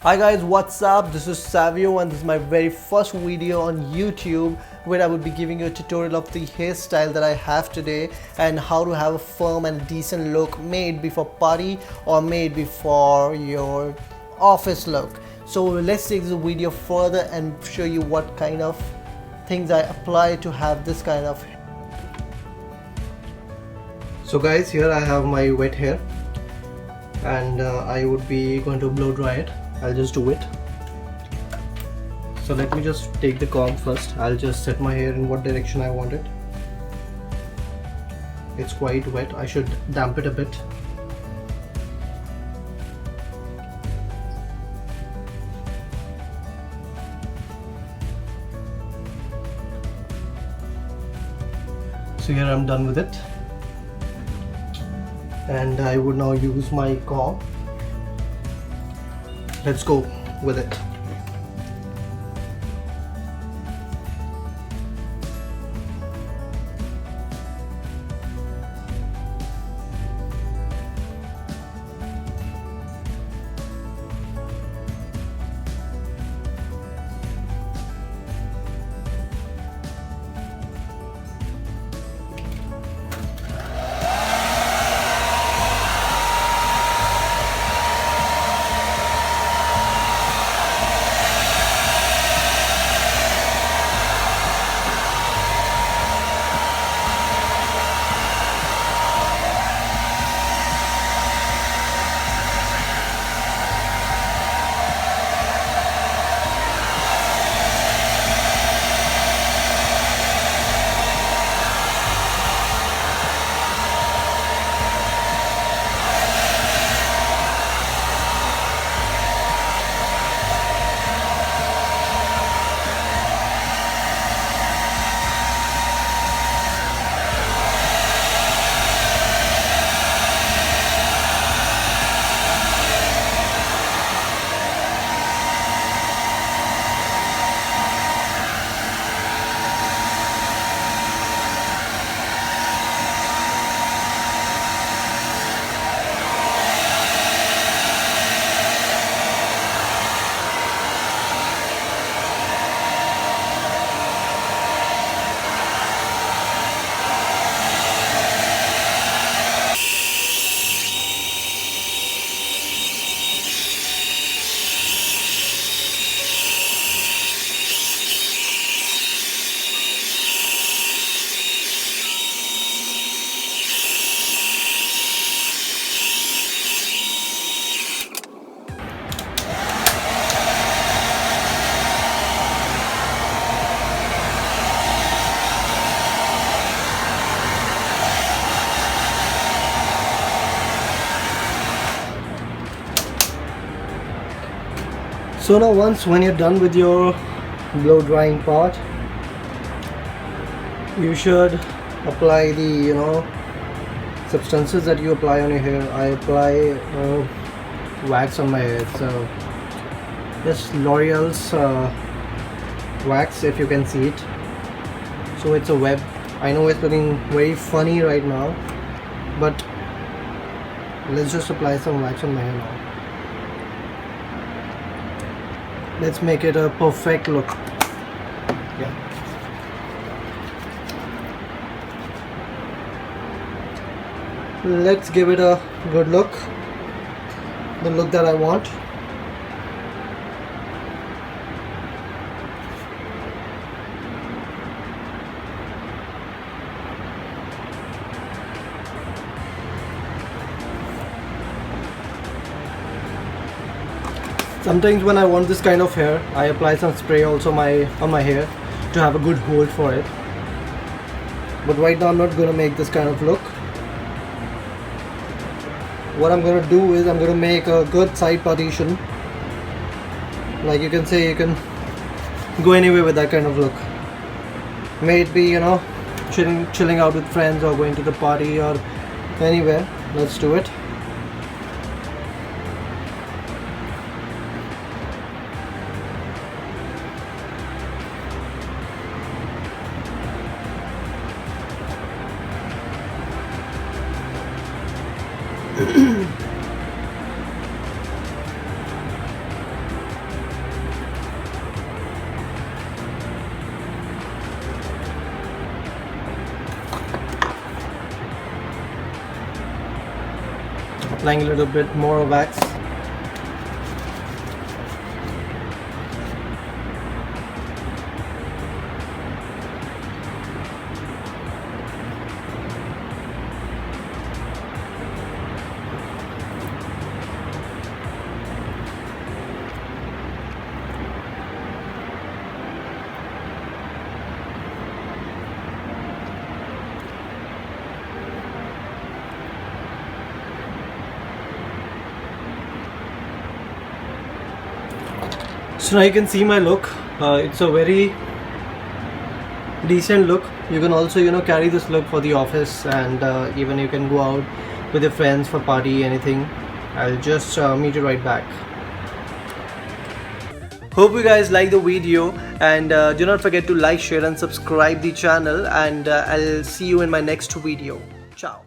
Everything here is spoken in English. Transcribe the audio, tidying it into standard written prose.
Hi guys, what's up? This is Savio and this is my very first video on YouTube where I would be giving you a tutorial of the hairstyle that I have today and how to have a firm and decent look made before party or made before your office look. So let's take this video further and show you what kind of things I apply to have this kind of. So guys, here I have my wet hair and I would be going to blow dry it. I'll just do it. So let me just take the comb first. I'll just set my hair in what direction I want it. It's quite wet. I should damp it a bit. So here I'm done with it. And I would now use my comb. Let's go with it. So now when you're done with your blow drying part, you should apply the substances that you apply on your hair. I apply wax on my hair. So this L'Oreal's wax, if you can see it. So it's a web. I know it's looking very funny right now, but let's just apply some wax on my hair now. Let's make it a perfect look. Yeah. Let's give it a good look. The look that I want. Sometimes when I want this kind of hair, I apply some spray also on my hair to have a good hold for it. But right now I'm not going to make this kind of look. What I'm going to do is I'm going to make a good side partition. Like you can say, you can go anywhere with that kind of look. May it be, chilling out with friends or going to the party or anywhere. Let's do it. applying a little bit more wax. So now you can see my look. It's a very decent look. You can also, you know, carry this look for the office, and even you can go out with your friends for party, anything. I'll just meet you right back. Hope you guys like the video, and do not forget to like, share and subscribe the channel, and I'll see you in my next video. Ciao.